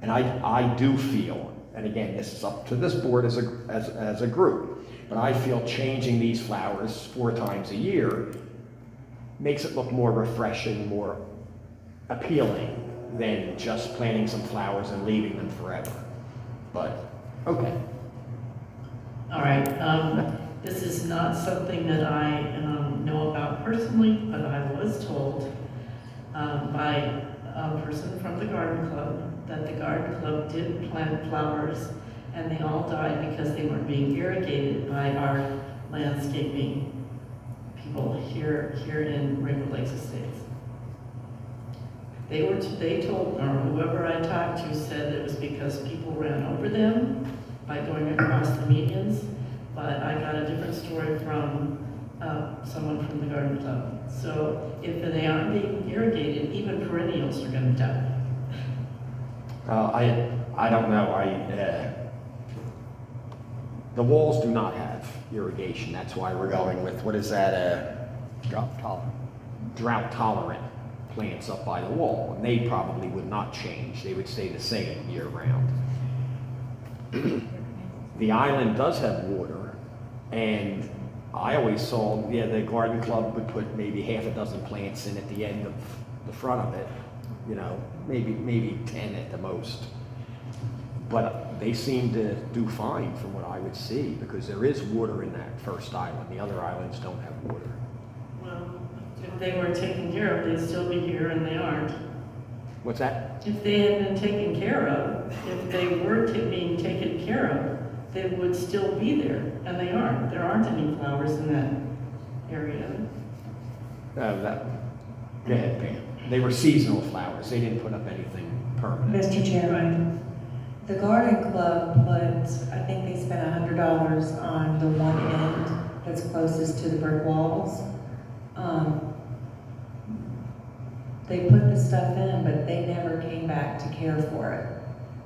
And I do feel, and again, this is up to this board as a group, but I feel changing these flowers 4 times a year makes it look more refreshing, more appealing than just planting some flowers and leaving them forever. But, okay. All right, this is not something that I know about personally, but I was told by a person from the garden club that the garden club did plant flowers and they all died because they weren't being irrigated by our landscaping people here in Rainbow Lakes Estates. They told, or whoever I talked to said it was because people ran over them by going across the medians, but I got a different story from someone from the garden club. So if they aren't being irrigated, even perennials are going to die. I don't know. The walls do not have irrigation, that's why we're going with, what is that, drought tolerant plants up by the wall, and they probably would not change, they would stay the same year round. The island does have water, and I always saw, yeah, the garden club would put maybe half a dozen plants in at the end of the front of it, you know, maybe 10 at the most. But they seem to do fine from what I would see, because there is water in that first island. The other islands don't have water. Well, if they were taken care of, they'd still be here, and they aren't. What's that? If they had been taken care of, if they were being taken care of, they would still be there, and they aren't. There aren't any flowers in that area. Go ahead, Pam. They were seasonal flowers. They didn't put up anything permanent. Mr. Chairman, the garden club put, I think they spent $100 on the one end that's closest to the brick walls. They put the stuff in, but they never came back to care for it.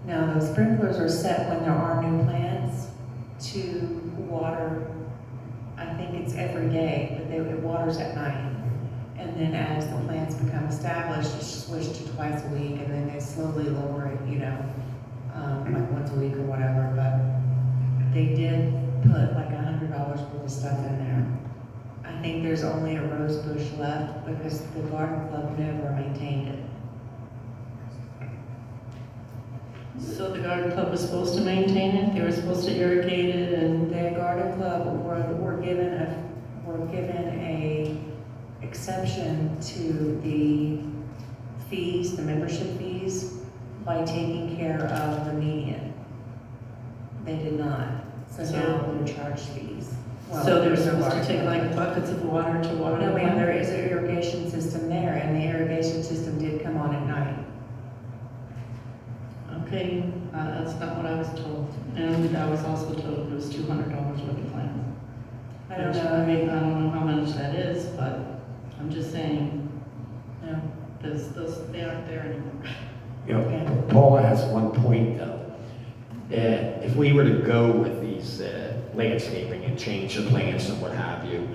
Now, those sprinklers are set when there are new plants to water, I think it's every day, but it waters at night. And then as the plants become established, it's switched to twice a week, and then they slowly lower it, you know, like once a week or whatever. But they did put like $100 worth of stuff in there. I think there's only a rose bush left because the garden club never maintained it. So the garden club was supposed to maintain it, they were supposed to irrigate it, and The garden club were given a exception to the fees, the membership fees, by taking care of the median. They did not, so now they're charged fees. Well, so they were there's no supposed to take water. like buckets of water to water the No, ma'am, plant? there is an irrigation system there, and the irrigation system did come on at night. Okay, that's not what I was told. And I was also told it was $200 worth of plants. I don't Which, know. I mean, I don't know how much that is, but I'm just saying, No. they aren't there anymore. You know, Paula has one point though. If we were to go with these landscaping and change the plants and what have you,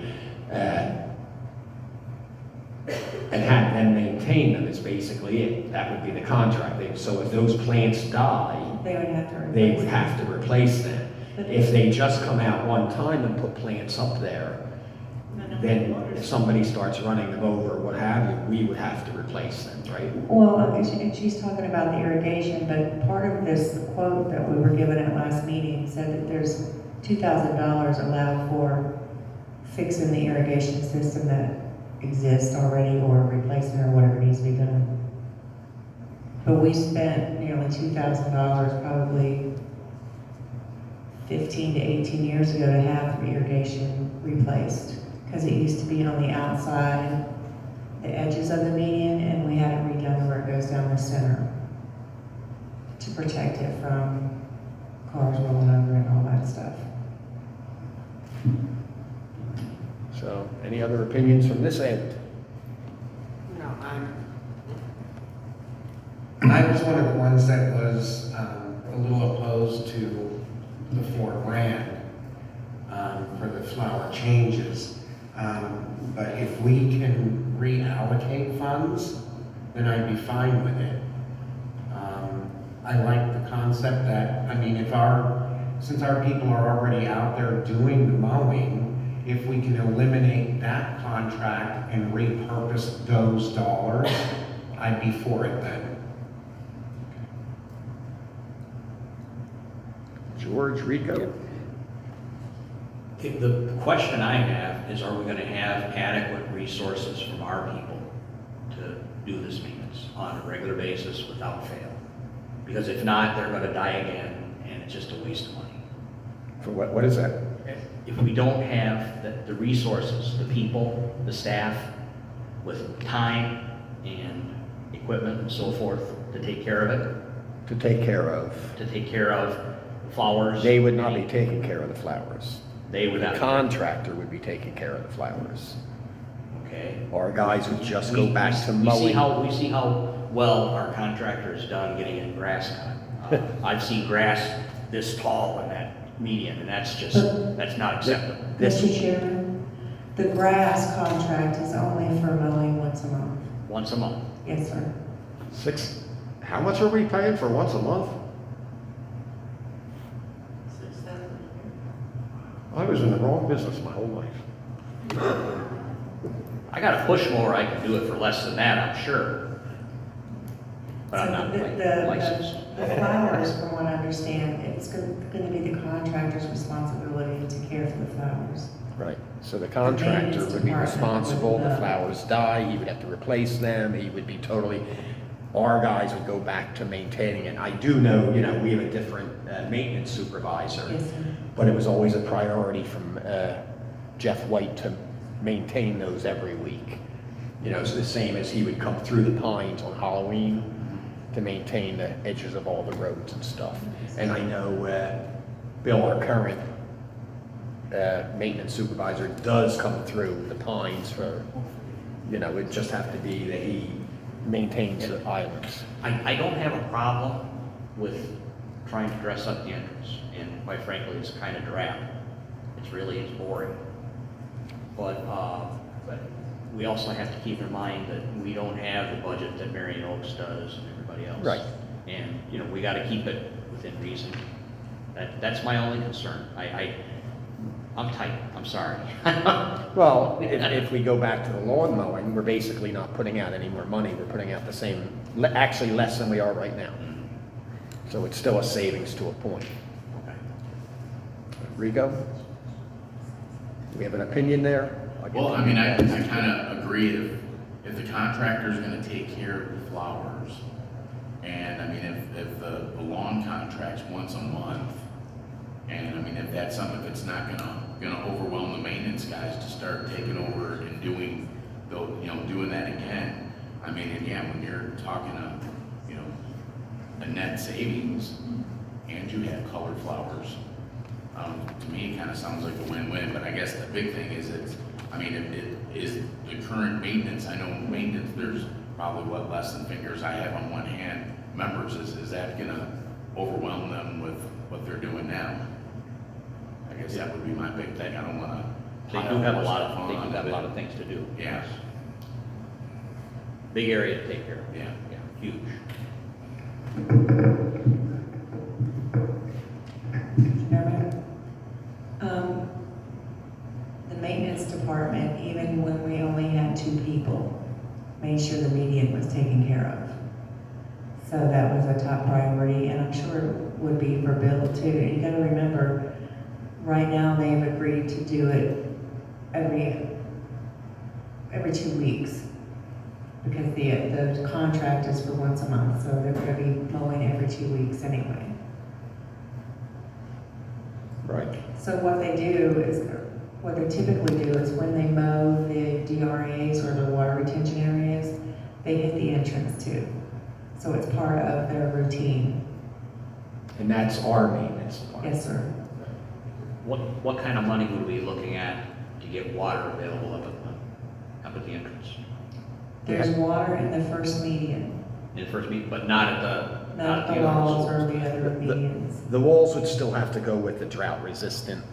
and have them maintain them is basically it. That would be the contract. So if those plants die, They would have to. they would have to replace them. If they just come out one time and put plants up there, then if somebody starts running them over or what have you, we would have to replace them, right? Well, she's talking about the irrigation, but part of this quote that we were given at last meeting said that there's $2,000 allowed for fixing the irrigation system that exists already or replacing or whatever needs to be done. But we spent nearly $2,000 probably 15 to 18 years ago to have the irrigation replaced. Because it used to be on the outside, the edges of the median, and we had it redone where it goes down the center to protect it from cars rolling over and all that stuff. So, any other opinions from this end? No, I was one of the ones that was a little opposed to the $4,000 for the flower changes. But if we can reallocate funds, then I'd be fine with it. I like the concept that, I mean, since our people are already out there doing the mowing, if we can eliminate that contract and repurpose those dollars, I'd be for it then. George, Rico? The question I have is, are we gonna have adequate resources from our people to do this maintenance on a regular basis without fail? Because if not, they're gonna die again, and it's just a waste of money. For what is that? If we don't have the resources, the people, the staff, with time and equipment and so forth to take care of it, To take care of. flowers. They would not be taking care of the flowers. They would The not. contractor would be taking care of the flowers. Okay. Our guys would just We- go back to we see mowing. We see how well our contractor is done getting in grass cut. I've seen grass this tall in that median, and that's not acceptable. Mr. Chairman, the grass contract is only for mowing once a month. Once a month. Yes, sir. How much are we paying for once a month? I was in the wrong business my whole life. I got a push mower, I can do it for less than that, I'm sure. But I'm So not the licensed. The flowers, from what I understand, it's going to be the contractor's responsibility to care for the flowers. Right, so the contractor would be responsible, the flowers die, he would have to replace them, he would be totally, our guys would go back to maintaining it. I do know, we have a different maintenance supervisor, Yes, sir. but it was always a priority from Jeff White to maintain those every week. It's the same as he would come through the pines on Halloween to maintain the edges of all the roads and stuff. And I know Bill, our current maintenance supervisor, does come through the pines for, it just have to be that he maintains the islands. I don't have a problem with trying to dress up the entrance, and quite frankly, it's kind of drab. It's boring. But we also have to keep in mind that we don't have the budget that Marion Oaks does and everybody else. Right. And, we gotta keep it within reason. That's my only concern. I'm tight, I'm sorry. Well, if we go back to the lawn mowing, we're basically not putting out any more money, we're putting out the same, actually less than we are right now. So it's still a savings to a point. Okay. Rico? Do we have an opinion there? Well, I mean, I kind of agree if the contractor's gonna take care of the flowers, and I mean, if the lawn contract's once a month, and I mean, if that's something, if it's not gonna overwhelm the maintenance guys to start taking over and doing that again, I mean, and yeah, when you're talking a net savings, and you have colored flowers, to me, it kind of sounds like a win-win, but I guess the big thing is it is the current maintenance. I know maintenance, there's probably less than fingers I have on one hand, members, is that gonna overwhelm them with what they're doing now? I guess that would be my big thing. I don't wanna. They do have a lot of things to do. Yeah. Big area to take care of. Yeah. Yeah, huge. Chairman, the maintenance department, even when we only had 2 people, made sure the median was taken care of. So that was a top priority, and I'm sure it would be for Bill too. And you gotta remember, right now they've agreed to do it every 2 weeks. Because the contract is for once a month, so they're gonna be mowing every 2 weeks anyway. Right. So what they typically do is when they mow the DRAs or the water retention areas, they hit the entrance too. So it's part of their routine. And that's our maintenance department. Yes, sir. What kind of money would we be looking at to get water available up at the entrance? There's water in the first median, In the first meet, but not at the not the walls or the other medians. The walls would still have to go with the drought resistant,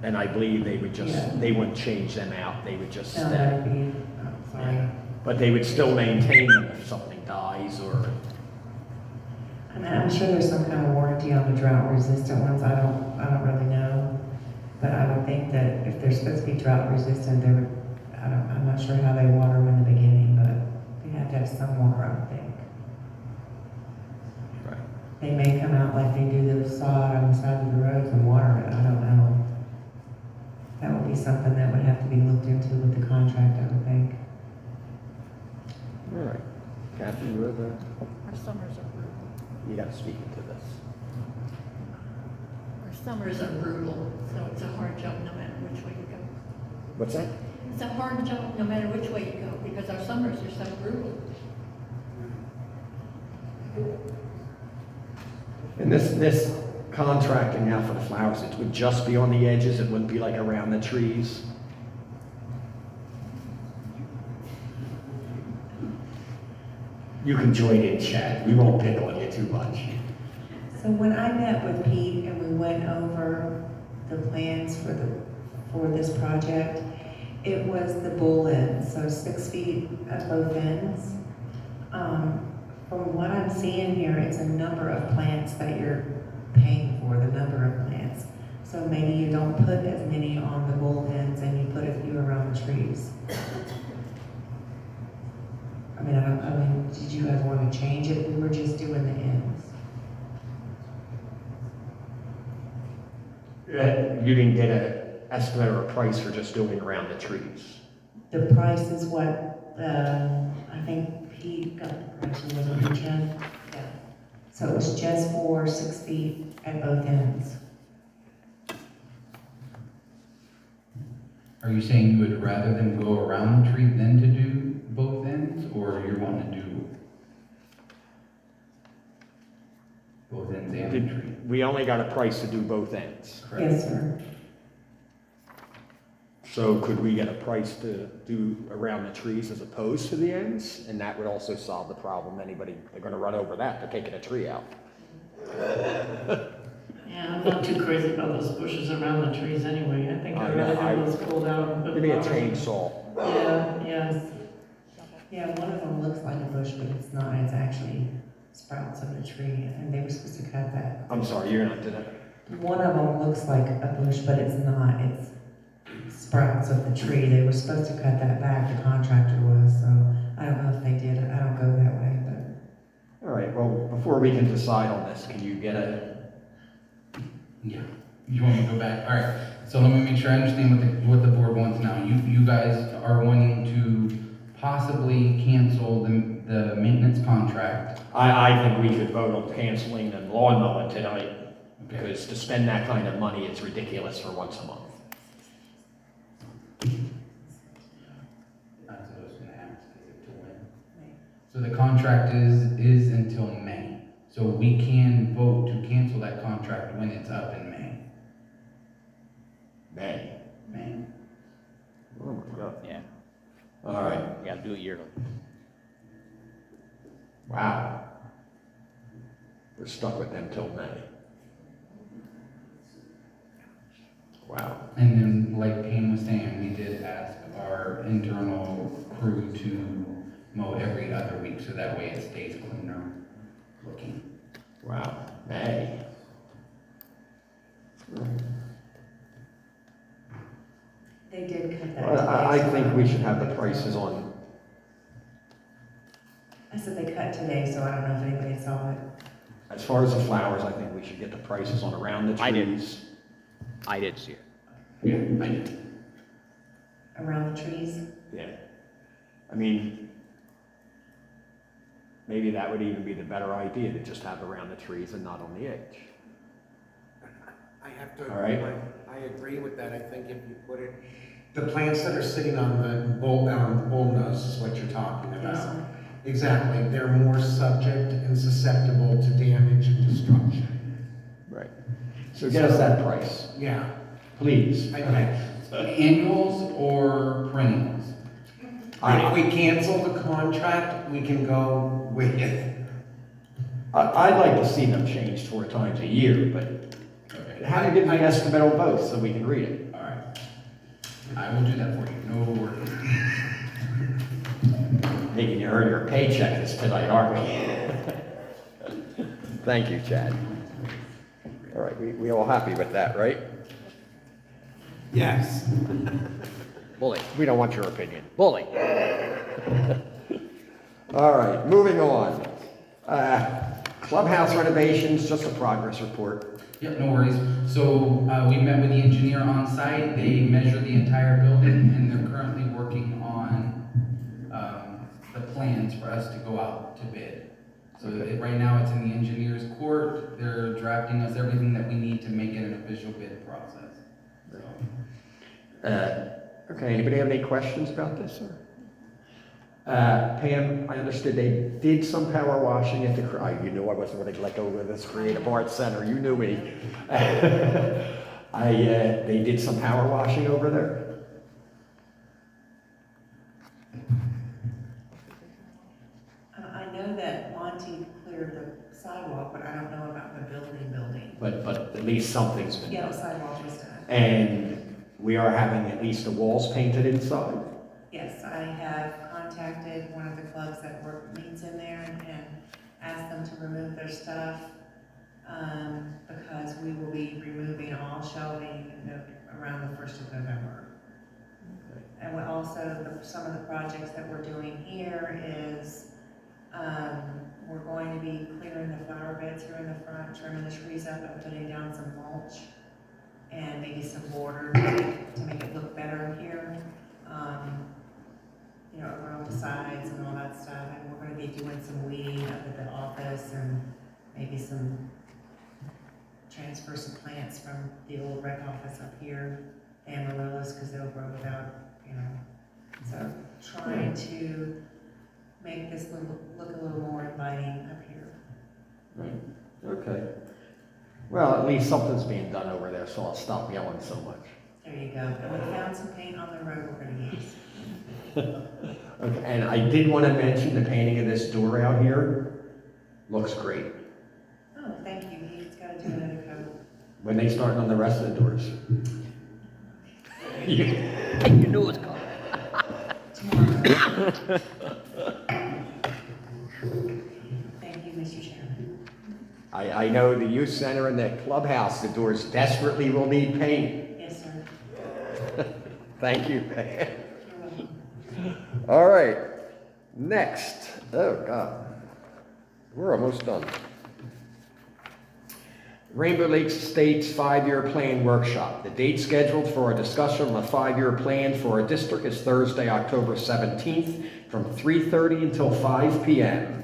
and I believe they would Yeah. they wouldn't change them out, they would just No, stay. that'd be, sorry. But they would still maintain them if something dies or, And I'm sure there's some kind of warranty on the drought resistant ones, I don't really know. But I would think that if they're supposed to be drought resistant, they would, I'm not sure how they water them in the beginning, but they have to have some water, I would think. right. They may come out like they do the sod on the side of the roads and water it, I don't know. That would be something that would have to be looked into with the contract, I would think. All right. Kathy, you have Our summers are brutal. you got to speak into this. Our summers are brutal, so it's a hard jump no matter which way you go. What's that? It's a hard jump no matter which way you go because our summers are so brutal. And this contracting out for the flowers, it would just be on the edges, it wouldn't be like around the trees? You can join in chat, we won't pick on you too much. So when I met with Pete and we went over the plans for this project, it was the bull end, so 6 feet at both ends. From what I'm seeing here, it's a number of plants that you're paying for, the number of plants. So maybe you don't put as many on the bull ends and you put a few around the trees. I mean, did you guys want to change it? We were just doing the ends. You didn't get an estimate or a price for just doing around the trees? The price is what, I think Pete got the price, was it Jen? Yeah. So it was just for 6 feet at both ends. Are you saying you would rather them go around the tree than to do both ends, or you're wanting to do both ends and the tree? We only got a price to do both ends. Correct. Yes, sir. So could we get a price to do around the trees as opposed to the ends? And that would also solve the problem. They're gonna run over that, they're taking a tree out. Yeah, I'm not too crazy about those bushes around the trees anyway. I think I'd rather have those pulled out and put Give me a flowers. chainsaw. Yeah, yes. Yeah, one of them looks like a bush, but it's not. It's actually sprouts of the tree, and they were supposed to cut that. I'm sorry, you're not doing that. One of them looks like a bush, but it's not. It's sprouts of the tree. They were supposed to cut that back, the contractor was, so I don't know if they did. I don't go that way, but. All right, well, before we can decide on this, can you get Yeah. You want me to go back? All right. So let me make sure I understand what the board wants now. You guys are wanting to possibly cancel the maintenance contract. I think we should vote on canceling the lawn mowing tonight, Okay. because to spend that kind of money, it's ridiculous for once a month. That's what I was gonna ask, is it to when? So the contract is until May. So we can vote to cancel that contract when it's up in May. May. Oh my God. Yeah, All right, you gotta do it yearly. wow. We're stuck with them till May. Wow. And then, like Pam was saying, we did ask our internal crew to mow every other week, so that way it stays cleaner looking. Wow, May. They did cut that. Well, I today, so think don't we know should if have the they- prices on, I said they cut today, so I don't know if anybody saw it. as far as the flowers, I think we should get the prices on around the trees. I didn't. I did see it. Yeah, I did. Around the trees. Yeah. I mean, maybe that would even be the better idea, to just have around the trees and not on the edge. I have to, All right. I agree with that. I think if you put it, The plants that are sitting on the bull nose is what you're talking Yes, about. sir. Exactly, they're more subject and susceptible to damage and destruction. Right. So get us that price, Yeah, please. Annuals or perennials? if we cancel the contract, we can go with it. I'd like to see them changed 4 times a year, but Okay. have to give me an estimate on both so we can read it. All right. I will do that for you, no worries. Making you earn your paycheck this tonight, aren't we? Thank you, Chad. All right, we all happy with that, right? Yes. Bully. We don't want your opinion. Bully. All right, moving on. Clubhouse renovations, just a progress report. Yep, no worries. So, we met with the engineer on site, they measured the entire building, and they're currently working on, the plans for us to go out to bid. So right now, it's in the engineer's court, they're drafting us everything that we need to make it an official bid process. So, Okay, anybody have any questions about this, sir? Pam, I understood they did some power washing at the, you knew I wasn't going to let go of this Creative Arts Center, you knew me. They did some power washing over there? I know that Monty cleared the sidewalk, but I don't know about the building. But at least something's been Yeah, the done. sidewalk was done. And we are having at least the walls painted inside. Yes, I have contacted one of the clubs that meets in there and asked them to remove their stuff, because we will be removing all shelving around the 1st of November. And some of the projects that we're doing here is, we're going to be clearing the flower beds here in the front, trimming the trees up and putting down some mulch and maybe some border to make it look better here. Around the sides and all that stuff. And we're gonna be doing some weeding up at the office and maybe transfer some plants from the old rec office up here, amaryllis, because they'll grow without, So trying to make this look a little more inviting up here. Right, okay. Well, at least something's being done over there, so I'll stop yelling so much. There you go. And we found some paint on the road we're gonna use. Okay, and I did want to mention the painting of this door out here. Looks great. Oh, thank you. He's gotta do another coat. When they start on the rest of the doors. You knew it was coming. Tomorrow. Thank you, Mr. Chairman. I know the youth center and the clubhouse, the doors desperately will need paint. Yes, sir. Thank you. You're welcome. All right, next. Oh, God. We're almost done. Rainbow Lakes Estates 5-year plan workshop. The date scheduled for a discussion on the 5-year plan for our district is Thursday, October 17th from 3:30 until 5 p.m.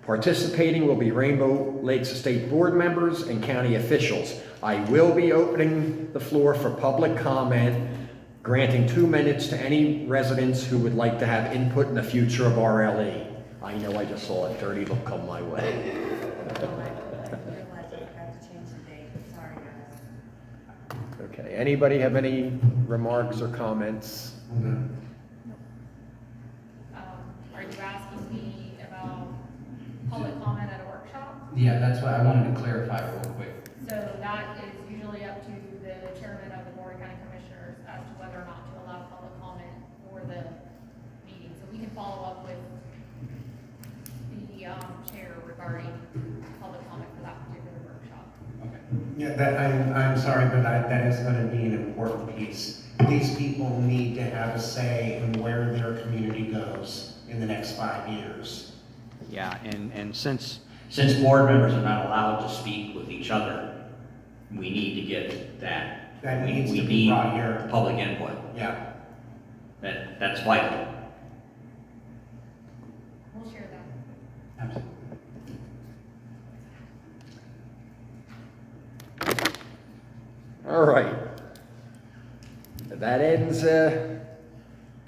Participating will be Rainbow Lakes Estate board members and county officials. I will be opening the floor for public comment, granting 2 minutes to any residents who would like to have input in the future of RLE. I know I just saw a dirty look come my way. Okay, anybody have any remarks or comments? Are you asking me about public comment at a workshop? Yeah, that's what I wanted to clarify real quick. So that is usually up to the chairman of the Board of County Commissioners as to whether or not to allow public comment for the meeting. So we can follow up with the chair regarding public comment for that particular workshop. Okay. Yeah, I'm sorry, but that is gonna be an important piece. These people need to have a say in where their community goes in the next 5 years. Yeah, and since board members are not allowed to speak with each other, we need to get that. That We- needs we to be need brought here. Public input. Yeah. That's vital. We'll share that. Absolutely. All right. That ends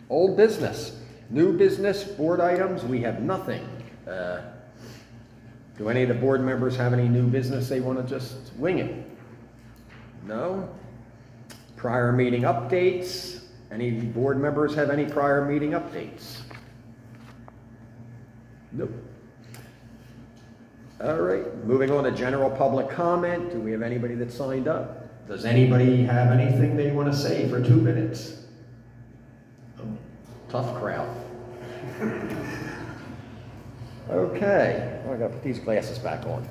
old business. New business, board items, we have nothing. Do any of the board members have any new business they want to just wing it? No? Prior meeting updates? Any board members have any prior meeting updates? Nope. All right, moving on to general public comment. Do we have anybody that signed up? Does anybody have anything they want to say for 2 minutes? Oh, tough crowd. Okay, I gotta put these glasses back on.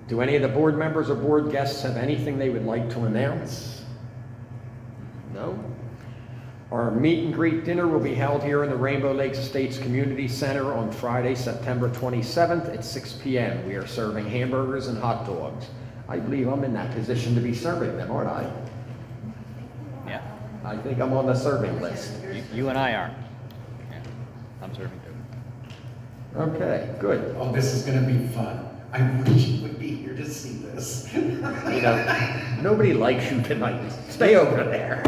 Do any of the board members or board guests have anything they would like to announce? No? Our meet and greet dinner will be held here in the Rainbow Lakes Estates Community Center on Friday, September 27th at 6 p.m. We are serving hamburgers and hot dogs. I believe I'm in that position to be serving them, aren't I? Yeah, I think I'm on the serving list. you and I are. Yeah, I'm serving too. Okay, good. Oh, this is gonna be fun. I wish you would be here to see this. You know, nobody likes you tonight. Stay over there.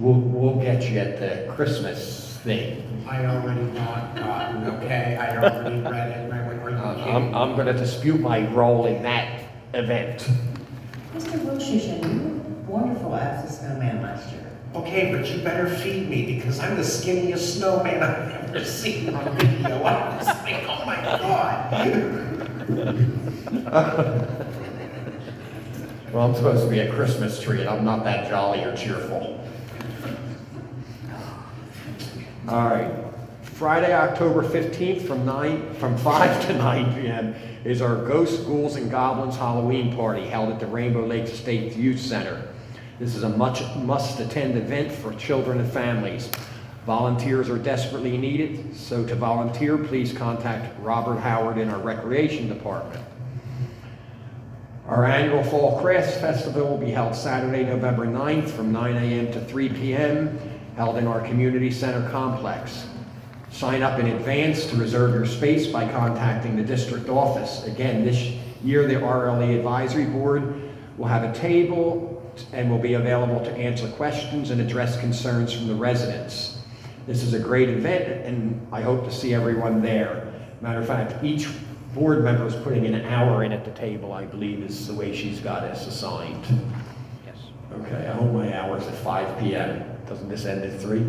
We'll get you at the Christmas thing. I already gotten, okay? I already read it, and I went, are you kidding? I'm gonna dispute my role in that event. Mr. Wilshishan, you were wonderful as the snowman last year. Okay, but you better feed me because I'm the skinniest snowman I've ever seen on video. I was like, oh my God. Well, I'm supposed to be a Christmas tree, and I'm not that jolly or cheerful. All right. Friday, October 15th from 5 to 9 p.m. is our Ghosts, Ghouls, and Goblins Halloween party held at the Rainbow Lakes State Youth Center. This is a must-attend event for children and families. Volunteers are desperately needed, so to volunteer, please contact Robert Howard in our Recreation Department. Our annual Fall Crafts Festival will be held Saturday, November 9th from 9 a.m. to 3 p.m., held in our Community Center complex. Sign up in advance to reserve your space by contacting the district office. Again, this year the RLE Advisory Board will have a table and will be available to answer questions and address concerns from the residents. This is a great event, and I hope to see everyone there. Matter of fact, each board member is putting an hour in at the table, I believe is the way she's got us assigned. Yes. Okay, I hope my hour's at 5 p.m. Doesn't this end at 3?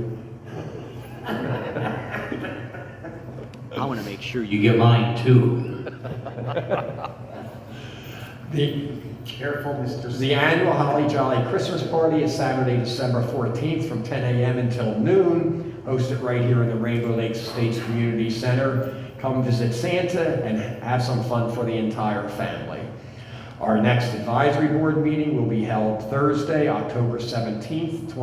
I want to make sure you get mine too. Careful, Mr. The annual Holly Jolly Christmas Party is Saturday, December 14th from 10 a.m. until noon, hosted right here in the Rainbow Lakes Estates Community Center. Come visit Santa and have some fun for the entire family. Our next advisory board meeting will be held Thursday, October 17th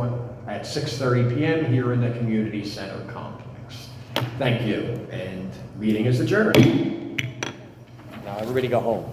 at 6:30 p.m. here in the Community Center complex. Thank you, and meeting is adjourned. Now everybody go home.